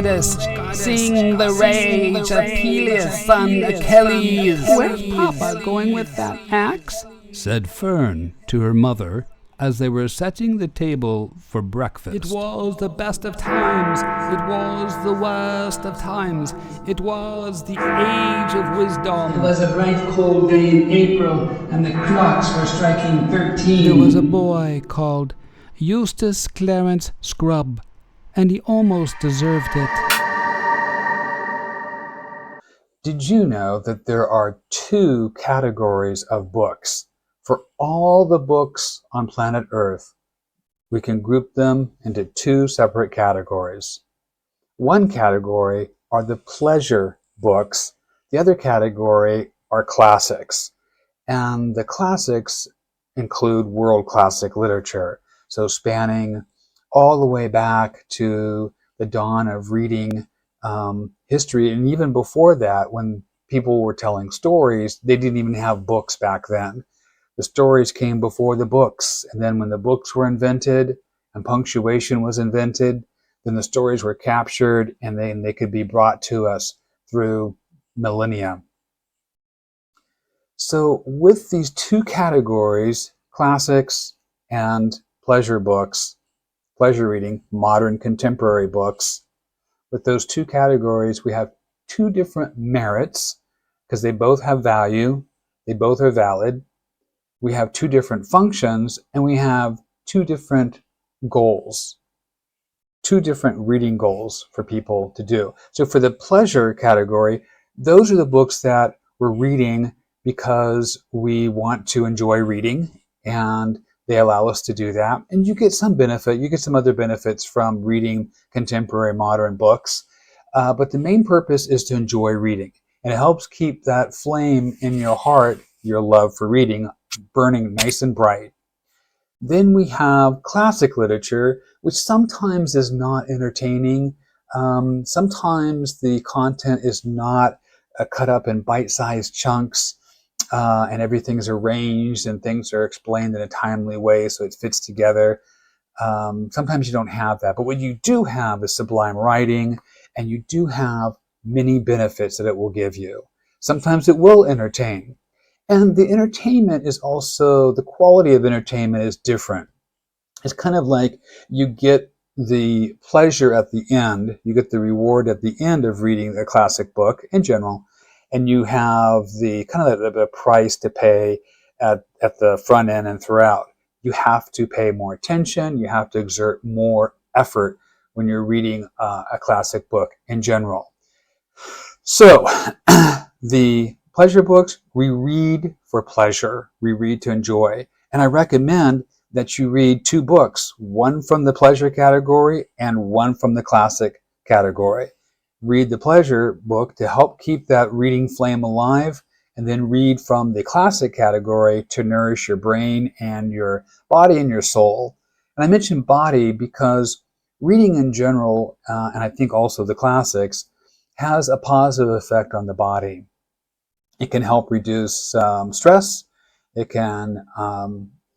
goddess, sing the rage of Peleus' son Achilles. Where's Papa going with that axe? Said Fern to her mother as they were setting the table for breakfast. It was the best of times. It was the worst of times. It was the age of wisdom. It was a bright cold day in April, and the clocks were striking 13. There was a boy called Eustace Clarence Scrubb, and he almost deserved it. Did you know that there are 2 categories of books? For all the books on planet Earth, we can group them into 2 separate categories. One category are the pleasure books. The other category are classics. And the classics include world classic literature, so spanning all the way back to the dawn of reading history. And even before that, when people were telling stories, they didn't even have books back then. The stories came before the books, and then when the books were invented and punctuation was invented, then the stories were captured and then they could be brought to us through millennia. So with these 2 categories, classics and pleasure books, pleasure reading, modern contemporary books, with those 2 categories, we have 2 different merits because they both have value, they both are valid. We have 2 different functions, and we have 2 different goals, 2 different reading goals for people to do. So for the pleasure category, those are the books that we're reading because we want to enjoy reading, and they allow us to do that. And you get some benefit, you get some other benefits from reading contemporary modern books, but the main purpose is to enjoy reading. And it helps keep that flame in your heart, your love for reading, burning nice and bright. Then we have classic literature, which sometimes is not entertaining. Sometimes the content is not cut up in bite-sized chunks, and everything's arranged and things are explained in a timely way so it fits together. Sometimes you don't have that, but what you do have is sublime writing, and you do have many benefits that it will give you. Sometimes it will entertain. And the entertainment is also, the quality of entertainment is different. It's kind of like you get the pleasure at the end, you get the reward at the end of reading a classic book in general, and you have the kind of the price to pay at the front end and throughout. You have to pay more attention, you have to exert more effort when you're reading a classic book in general. So, the pleasure books, we read for pleasure. We read to enjoy. And I recommend that you read 2 books, one from the pleasure category and one from the classic category. Read the pleasure book to help keep that reading flame alive, and then read from the classic category to nourish your brain and your body and your soul. And I mention body because reading in general, and I think also the classics, has a positive effect on the body. It can help reduce stress. It can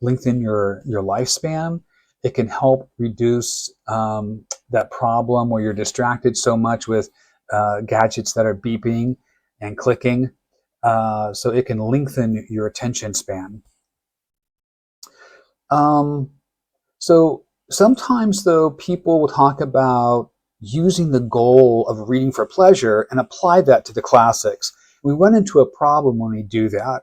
lengthen your lifespan. It can help reduce that problem where you're distracted so much with gadgets that are beeping and clicking. So it can lengthen your attention span. So sometimes, though, people will talk about using the goal of reading for pleasure and apply that to the classics. We run into a problem when we do that.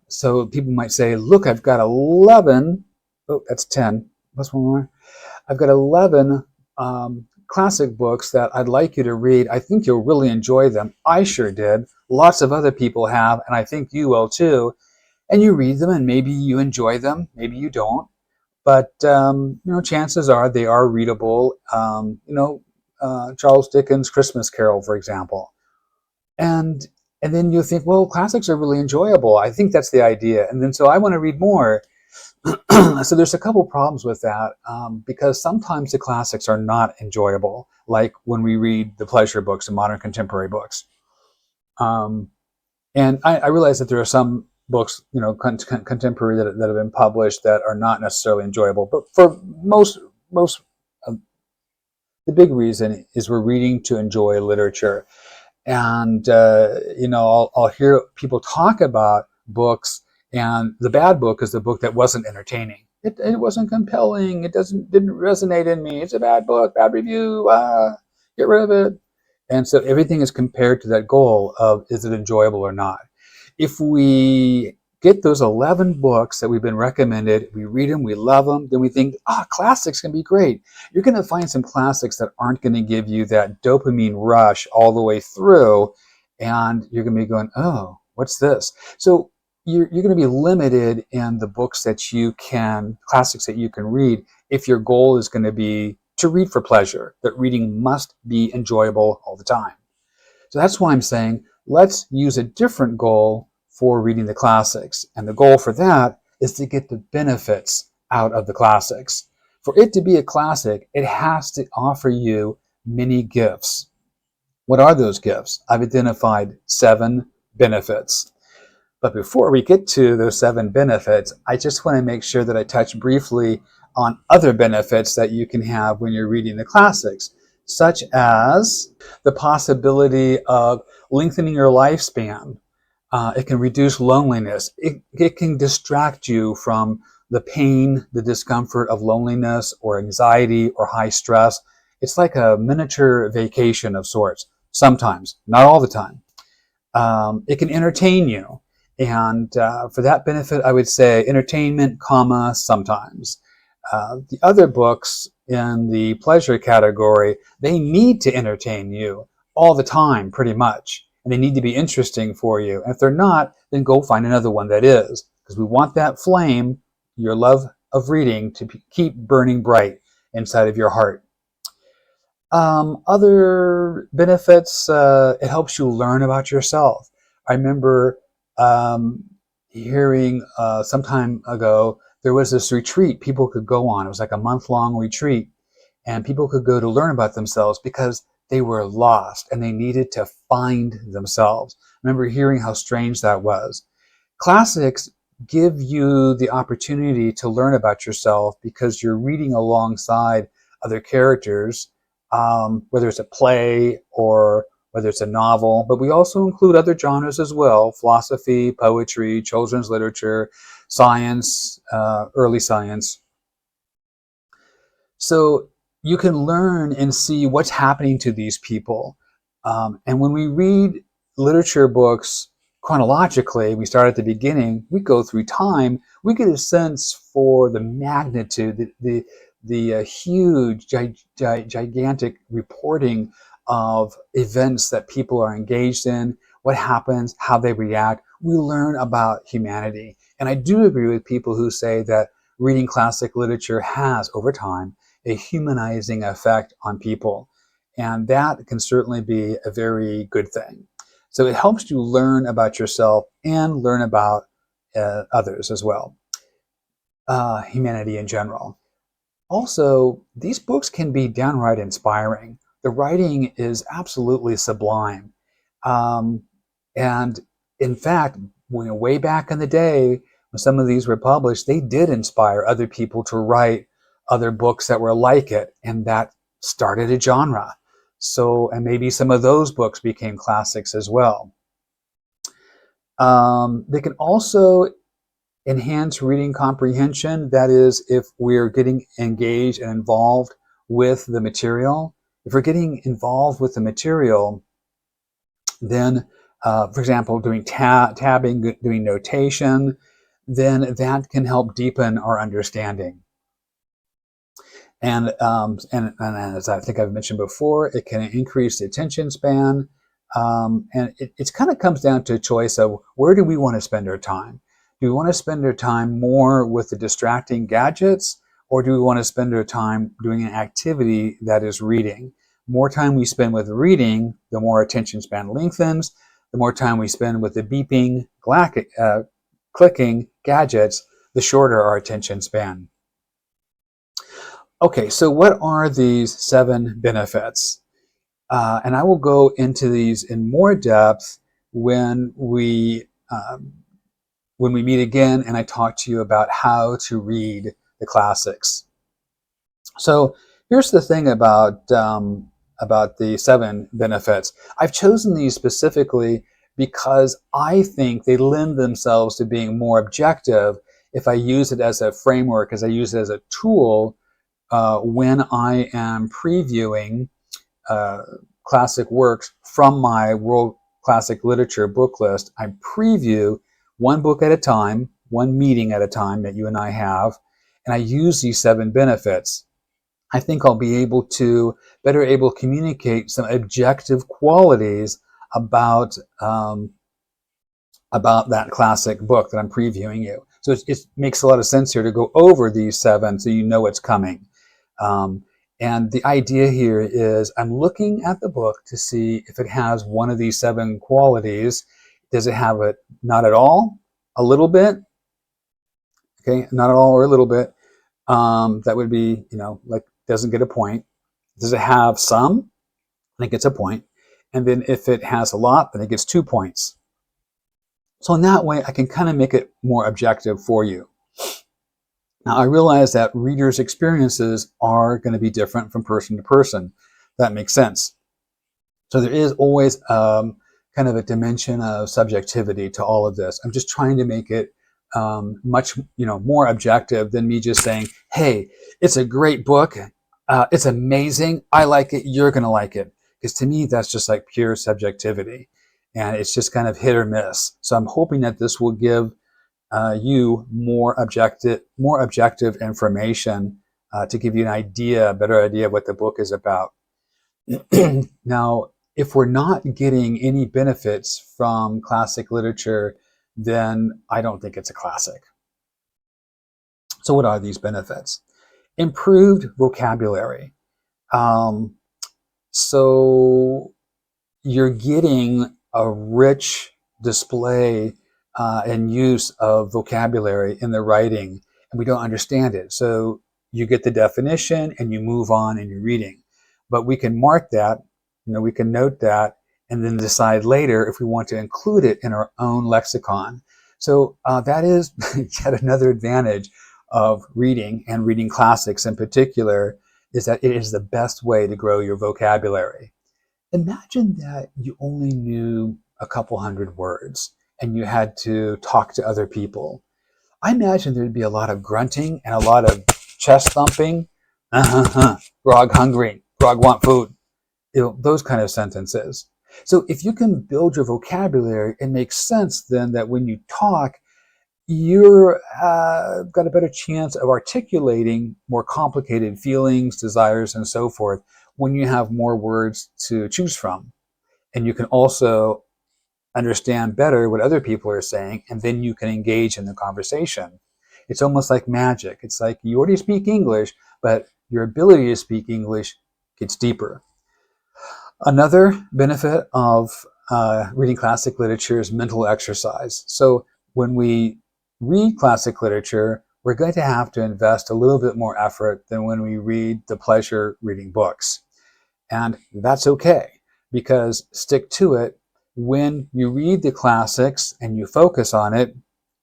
So people might say, look, I've got 11, oh, that's 10, that's one more. I've got 11 classic books that I'd like you to read. I think you'll really enjoy them. I sure did. Lots of other people have, and I think you will too. And you read them, and maybe you enjoy them, maybe you don't. But chances are they are readable. Charles Dickens' Christmas Carol, for example. And then you think, well, classics are really enjoyable. I think that's the idea. And then so I want to read more. So there's a couple problems with that because sometimes the classics are not enjoyable, like when we read the pleasure books and modern contemporary books. And I realize that there are some books, contemporary that have been published that are not necessarily enjoyable. But for most the big reason is we're reading to enjoy literature. And, I'll hear people talk about books, and the bad book is the book that wasn't entertaining. It wasn't compelling. It didn't resonate in me. It's a bad book, bad review. Get rid of it. And so everything is compared to that goal of, is it enjoyable or not? If we get those 11 books that we've been recommended, we read them, we love them, then we think, classics can be great. You're going to find some classics that aren't going to give you that dopamine rush all the way through, and you're going to be going, oh, what's this? So you're going to be limited in the books classics that you can read, if your goal is going to be to read for pleasure, that reading must be enjoyable all the time. So that's why I'm saying, let's use a different goal for reading the classics. And the goal for that is to get the benefits out of the classics. For it to be a classic, it has to offer you many gifts. What are those gifts? I've identified 7 benefits. But before we get to those 7 benefits, I just want to make sure that I touch briefly on other benefits that you can have when you're reading the classics, such as the possibility of lengthening your lifespan. It can reduce loneliness. It can distract you from the pain, the discomfort of loneliness or anxiety or high stress. It's like a miniature vacation of sorts, sometimes, not all the time. It can entertain you. And for that benefit, I would say entertainment, sometimes. The other books in the pleasure category, they need to entertain you all the time, pretty much. And they need to be interesting for you. And if they're not, then go find another one that is. Because we want that flame, your love of reading, to keep burning bright inside of your heart. Other benefits, it helps you learn about yourself. I remember hearing some time ago, there was this retreat people could go on. It was like a month-long retreat, and people could go to learn about themselves because they were lost and they needed to find themselves. I remember hearing how strange that was. Classics give you the opportunity to learn about yourself because you're reading alongside other characters, whether it's a play or whether it's a novel, but we also include other genres as well: philosophy, poetry, children's literature, science, early science. So you can learn and see what's happening to these people. And when we read literature books chronologically, we start at the beginning, we go through time, we get a sense for the magnitude, the huge, gigantic reporting of events that people are engaged in, what happens, how they react. We learn about humanity. And I do agree with people who say that reading classic literature has, over time, a humanizing effect on people. And that can certainly be a very good thing. So it helps you learn about yourself and learn about others as well, humanity in general. Also, these books can be downright inspiring. The writing is absolutely sublime. And in fact, way back in the day, when some of these were published, they did inspire other people to write other books that were like it, and that started a genre. So, and maybe some of those books became classics as well. They can also enhance reading comprehension. That is, if we're getting engaged and involved with the material. If we're getting involved with the material, then, for example, doing tabbing, doing notation, then that can help deepen our understanding. And as I think I've mentioned before, it can increase the attention span. And it kind of comes down to a choice of, where do we want to spend our time? Do we want to spend our time more with the distracting gadgets, or do we want to spend our time doing an activity that is reading? The more time we spend with reading, the more attention span lengthens. The more time we spend with the beeping, clicking gadgets, the shorter our attention span. Okay, so what are these 7 benefits? And I will go into these in more depth when we meet again and I talk to you about how to read the classics. So Here's the thing about the 7 benefits. I've chosen these specifically because I think they lend themselves to being more objective if I use it as a framework, as I use it as a tool when I am previewing classic works from my World Classic Literature book list. I preview one book at a time, one meeting at a time that you and I have, and I use these 7 benefits. I think I'll be able to better able to communicate some objective qualities about that classic book that I'm previewing you. So it makes a lot of sense here to go over these 7 so you know what's coming. And the idea here is I'm looking at the book to see if it has one of these 7 qualities. Does it have it not at all, a little bit? Okay, not at all or a little bit. That would be, like doesn't get a point. Does it have some? Then it gets a point. And then if it has a lot, then it gets 2 points. So in that way, I can kind of make it more objective for you. Now, I realize that readers' experiences are going to be different from person to person. That makes sense. So there is always kind of a dimension of subjectivity to all of this. I'm just trying to make it much more objective than me just saying, hey, it's a great book. It's amazing. I like it. You're going to like it. Because to me, that's just like pure subjectivity. And it's just kind of hit or miss. So I'm hoping that this will give you more objective information to give you an idea, a better idea of what the book is about. Now, if we're not getting any benefits from classic literature, then I don't think it's a classic. So what are these benefits? Improved vocabulary. So you're getting a rich display and use of vocabulary in the writing, and we don't understand it. So you get the definition and you move on in your reading. But we can mark that, we can note that, and then decide later if we want to include it in our own lexicon. So that is yet another advantage of reading, and reading classics in particular, is that it is the best way to grow your vocabulary. Imagine that you only knew a couple hundred words and you had to talk to other people. I imagine there'd be a lot of grunting and a lot of chest thumping. Grog hungry, grog want food. Those kind of sentences. So if you can build your vocabulary, it makes sense then that when you talk, you're got a better chance of articulating more complicated feelings, desires, and so forth when you have more words to choose from. And you can also understand better what other people are saying, and then you can engage in the conversation. It's almost like magic. It's like you already speak English, but your ability to speak English gets deeper. Another benefit of reading classic literature is mental exercise. So when we read classic literature, we're going to have to invest a little bit more effort than when we read the pleasure reading books. And that's okay, because stick to it. When you read the classics and you focus on it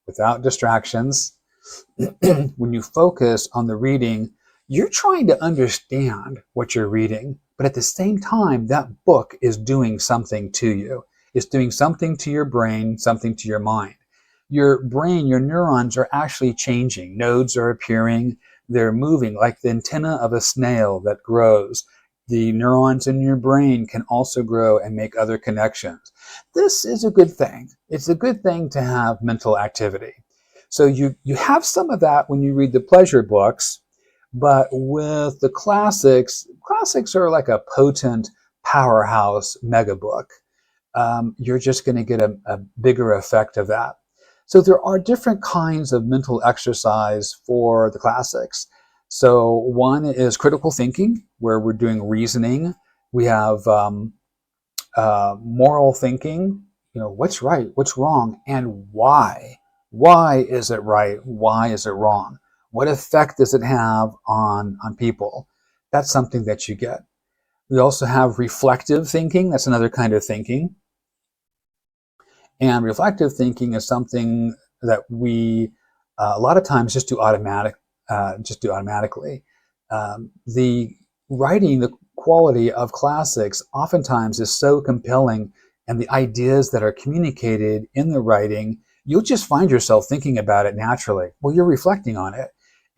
without distractions, when you focus on the reading, you're trying to understand what you're reading, but at the same time, that book is doing something to you. It's doing something to your brain, something to your mind. Your brain, your neurons are actually changing. Nodes are appearing. They're moving like the antenna of a snail that grows. The neurons in your brain can also grow and make other connections. This is a good thing. It's a good thing to have mental activity. So you have some of that when you read the pleasure books, but with the classics are like a potent powerhouse mega book. You're just going to get a bigger effect of that. So there are different kinds of mental exercise for the classics. So one is critical thinking, where we're doing reasoning. We have moral thinking, what's right, what's wrong, and why. Why is it right? Why is it wrong? What effect does it have on people? That's something that you get. We also have reflective thinking. That's another kind of thinking. And reflective thinking is something that we a lot of times just do automatically. The writing, the quality of classics oftentimes is so compelling, and the ideas that are communicated in the writing, you'll just find yourself thinking about it naturally. Well, you're reflecting on it,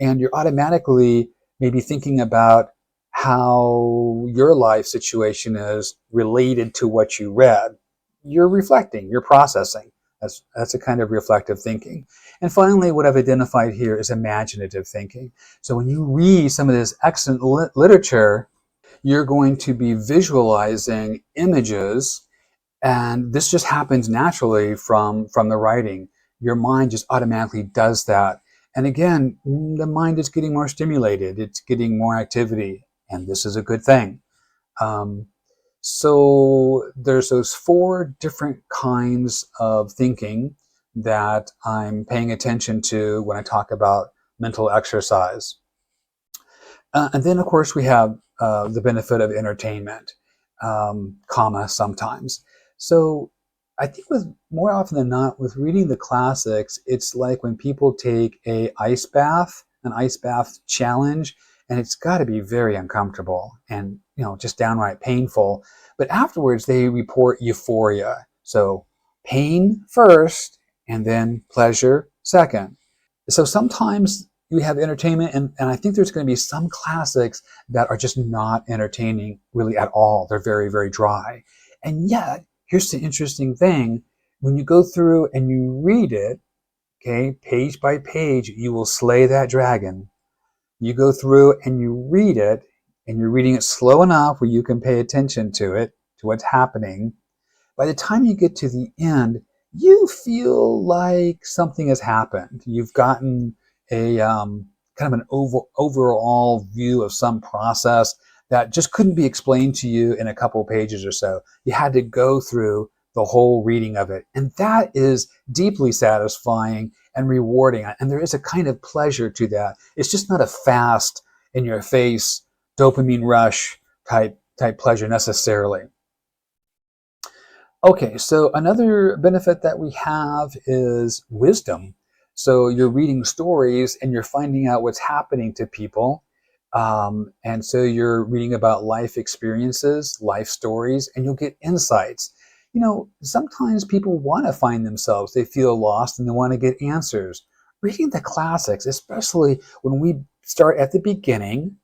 and you're automatically maybe thinking about how your life situation is related to what you read. You're reflecting, you're processing. That's a kind of reflective thinking. And finally, what I've identified here is imaginative thinking. So when you read some of this excellent literature, you're going to be visualizing images, and this just happens naturally from the writing. Your mind just automatically does that. And again, the mind is getting more stimulated, it's getting more activity, and this is a good thing. Um, so there's those 4 different kinds of thinking that I'm paying attention to when I talk about mental exercise. And then, of course, we have the benefit of entertainment, comma, sometimes. So I think with more often than not, with reading the classics, it's like when people take an ice bath challenge, and it's got to be very uncomfortable and, just downright painful. But afterwards, they report euphoria. So pain first, and then pleasure second. So sometimes you have entertainment, and I think there's going to be some classics that are just not entertaining really at all. They're very, very dry. And yet, here's the interesting thing. When you go through and you read it, okay, page by page, you will slay that dragon. You go through and you read it, and you're reading it slow enough where you can pay attention to it, to what's happening. By the time you get to the end, you feel like something has happened. You've gotten a kind of an overall view of some process that just couldn't be explained to you in a couple of pages or so. You had to go through the whole reading of it. And that is deeply satisfying and rewarding. And there is a kind of pleasure to that. It's just not a fast, in your face, dopamine rush type pleasure necessarily. Okay, so another benefit that we have is wisdom. So you're reading stories and you're finding out what's happening to people. And so you're reading about life experiences, life stories, and you'll get insights. Sometimes people want to find themselves, they feel lost and they want to get answers. Reading the classics, especially when we start at the beginning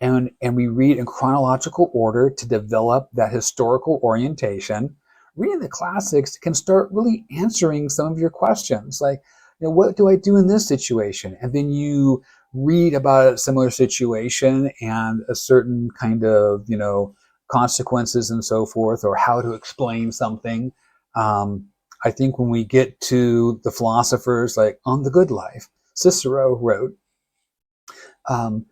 and we read in chronological order to develop that historical orientation, reading the classics can start really answering some of your questions. Like, what do I do in this situation? And then you read about a similar situation and a certain kind of, consequences and so forth, or how to explain something. I think when we get to the philosophers, like On the Good Life, Cicero wrote,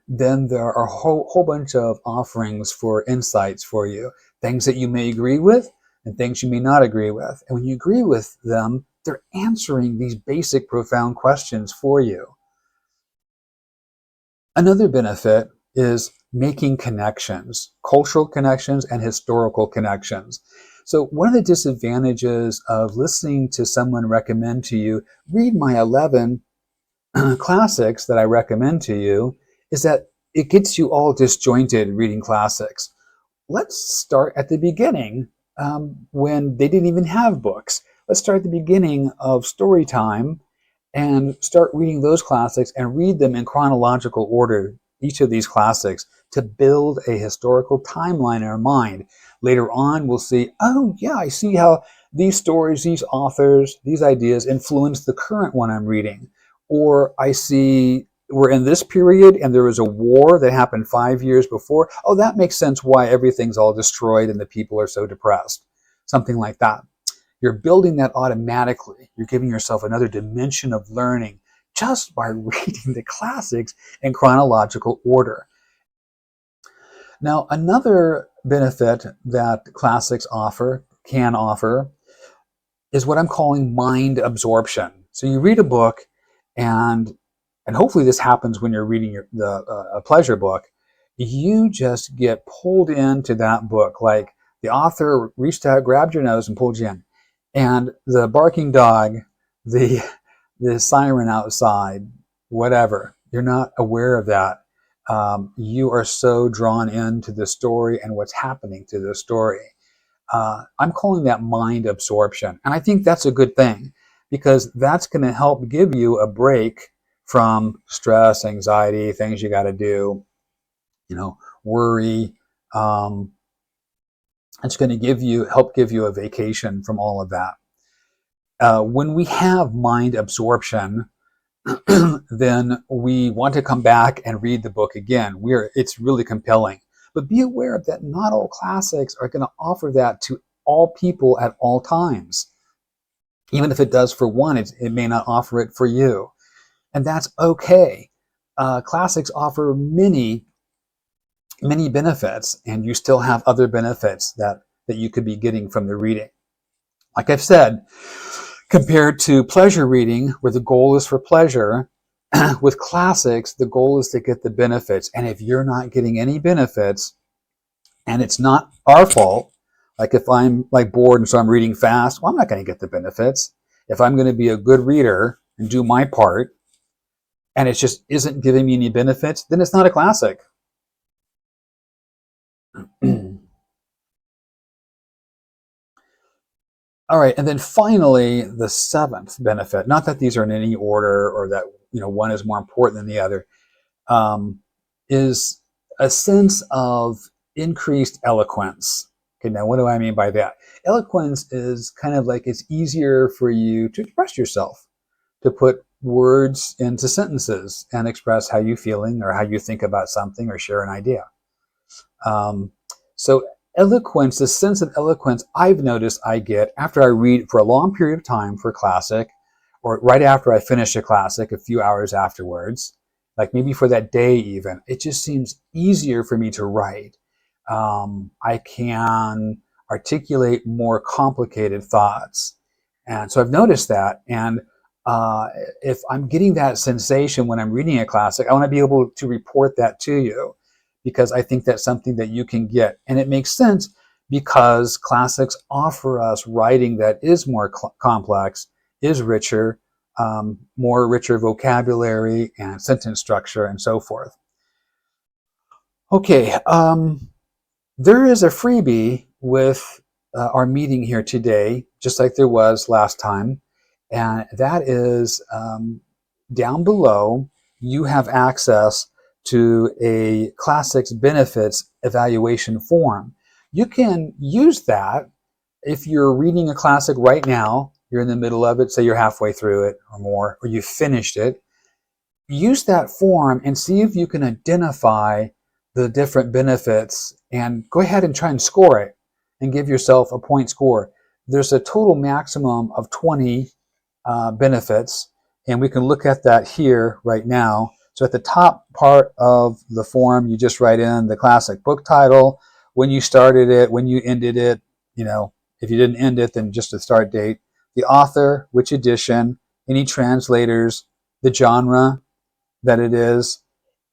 then there are a whole bunch of offerings for insights for you, things that you may agree with and things you may not agree with. And when you agree with them, they're answering these basic, profound questions for you. Another benefit is making connections, cultural connections and historical connections. So one of the disadvantages of listening to someone recommend to you, read my 11 classics that I recommend to you, is that it gets you all disjointed reading classics. Let's start at the beginning, when they didn't even have books. Let's start at the beginning of story time and start reading those classics and read them in chronological order, each of these classics, to build a historical timeline in our mind. Later on, we'll see, oh yeah, I see how these stories, these authors, these ideas influence the current one I'm reading. Or I see we're in this period and there was a war that happened 5 years before. Oh, that makes sense why everything's all destroyed and the people are so depressed. Something like that. You're building that automatically. You're giving yourself another dimension of learning just by reading the classics in chronological order. Now, another benefit that classics can offer, is what I'm calling mind absorption. So you read a book, and hopefully this happens when you're reading a pleasure book, you just get pulled into that book. Like the author reached out, grabbed your nose, and pulled you in. And the barking dog, the siren outside, whatever, you're not aware of that. You are so drawn into the story and what's happening to the story. I'm calling that mind absorption. And I think that's a good thing, because that's going to help give you a break from stress, anxiety, things you got to do, worry. It's going to help give you a vacation from all of that. When we have mind absorption, then we want to come back and read the book again. It's really compelling. But be aware that not all classics are going to offer that to all people at all times. Even if it does for one, it may not offer it for you. And that's okay. Classics offer many benefits, and you still have other benefits that you could be getting from the reading. Like I've said, compared to pleasure reading, where the goal is for pleasure, with classics, the goal is to get the benefits. And if you're not getting any benefits, and it's not our fault, like if I'm bored and so I'm reading fast, well, I'm not going to get the benefits. If I'm going to be a good reader and do my part, and it just isn't giving me any benefits, then it's not a classic. All right, and then finally, the seventh benefit, not that these are in any order or that one is more important than the other, is a sense of increased eloquence. Okay, now what do I mean by that? Eloquence is kind of like it's easier for you to express yourself, to put words into sentences and express how you're feeling or how you think about something or share an idea. So eloquence, the sense of eloquence, I've noticed I get after I read for a long period of time for a classic, or right after I finish a classic, a few hours afterwards, like maybe for that day even. It just seems easier for me to write. I can articulate more complicated thoughts. And so I've noticed that. And if I'm getting that sensation when I'm reading a classic, I want to be able to report that to you, because I think that's something that you can get. And it makes sense because classics offer us writing that is more complex, is richer, more richer vocabulary and sentence structure and so forth. Okay, there is a freebie with our meeting here today, just like there was last time. And that is down below, you have access to a classics benefits evaluation form. You can use that if you're reading a classic right now, you're in the middle of it, say you're halfway through it or more, or you finished it. Use that form and see if you can identify the different benefits and go ahead and try and score it and give yourself a point score. There's a total maximum of 20 benefits, and we can look at that here right now. So at the top part of the form, you just write in the classic book title, when you started it, when you ended it, if you didn't end it, then just the start date, the author, which edition, any translators, the genre that it is.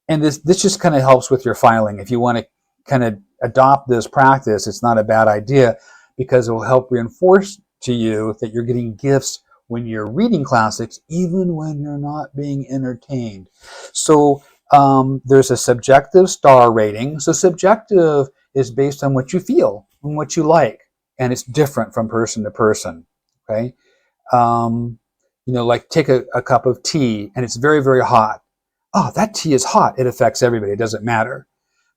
And this just kind of helps with your filing. If you want to kind of adopt this practice, it's not a bad idea, because it will help reinforce to you that you're getting gifts when you're reading classics, even when you're not being entertained. So there's a subjective star rating. So subjective is based on what you feel and what you like, and it's different from person to person. Okay, like take a cup of tea and it's very, very hot. Oh, that tea is hot. It affects everybody. It doesn't matter.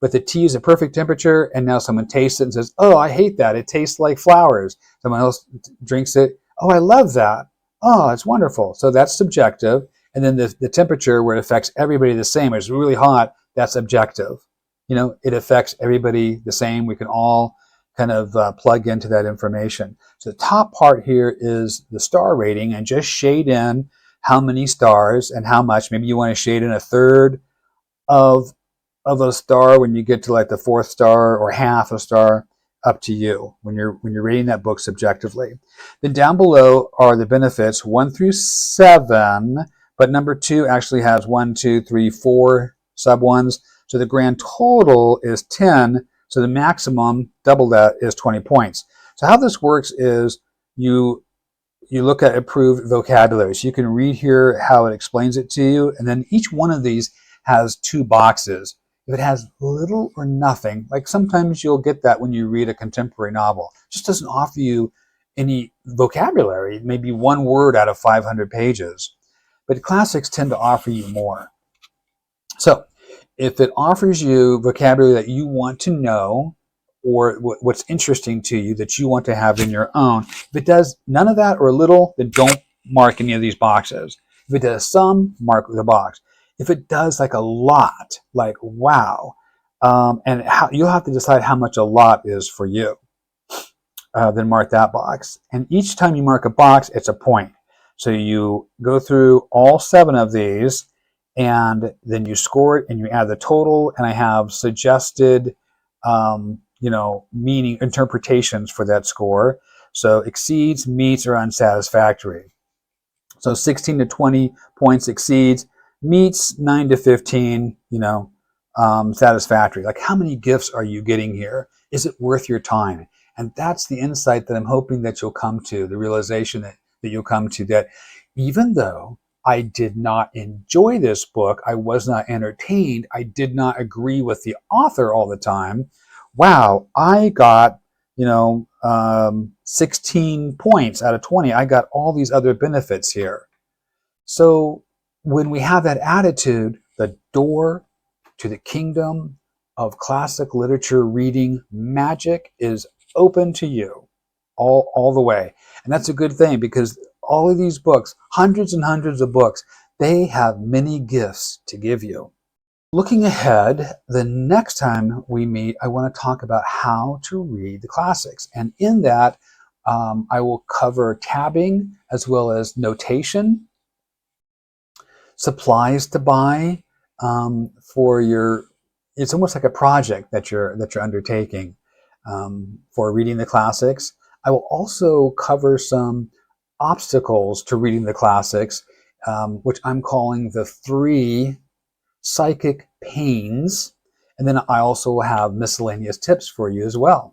But the tea is a perfect temperature, and now someone tastes it and says, oh, I hate that. It tastes like flowers. Someone else drinks it. Oh, I love that. Oh, it's wonderful. So that's subjective. And then the temperature where it affects everybody the same, it's really hot, that's objective. It affects everybody the same. We can all kind of plug into that information. So the top part here is the star rating, and just shade in how many stars and how much. Maybe you want to shade in a third of a star when you get to like the fourth star, or half a star, up to you when you're rating that book subjectively. Then down below are the benefits 1 through 7, but number 2 actually has 1, 2, 3, 4 sub ones. So the grand total is 10. So the maximum, double that, is 20 points. So how this works is you look at approved vocabulary. So you can read here how it explains it to you, and then each one of these has 2 boxes. If it has little or nothing, like sometimes you'll get that when you read a contemporary novel, it just doesn't offer you any vocabulary, maybe one word out of 500 pages. But classics tend to offer you more. So if it offers you vocabulary that you want to know, or what's interesting to you that you want to have in your own, if it does none of that or a little, then don't mark any of these boxes. If it does some, mark the box. If it does like a lot, like wow, and you'll have to decide how much a lot is for you, then mark that box. And each time you mark a box, it's a point. So you go through all 7 of these, and then you score it and you add the total, and I have suggested meaning interpretations for that score. So exceeds, meets, or unsatisfactory. So 16 to 20 points exceeds, meets 9 to 15, satisfactory. Like, how many gifts are you getting here? Is it worth your time? And that's the insight that I'm hoping that you'll come to, the realization that you'll come to, that even though I did not enjoy this book, I was not entertained, I did not agree with the author all the time, wow, I got 16 points out of 20. I got all these other benefits here. So when we have that attitude, the door to the kingdom of classic literature reading magic is open to you all the way. And that's a good thing, because all of these books, hundreds and hundreds of books, they have many gifts to give you. Looking ahead, the next time we meet, I want to talk about how to read the classics. And in that, I will cover tabbing as well as notation, supplies to buy for your, it's almost like a project that you're undertaking for reading the classics. I will also cover some obstacles to reading the classics, which I'm calling the 3 psychic pains. And then I also have miscellaneous tips for you as well.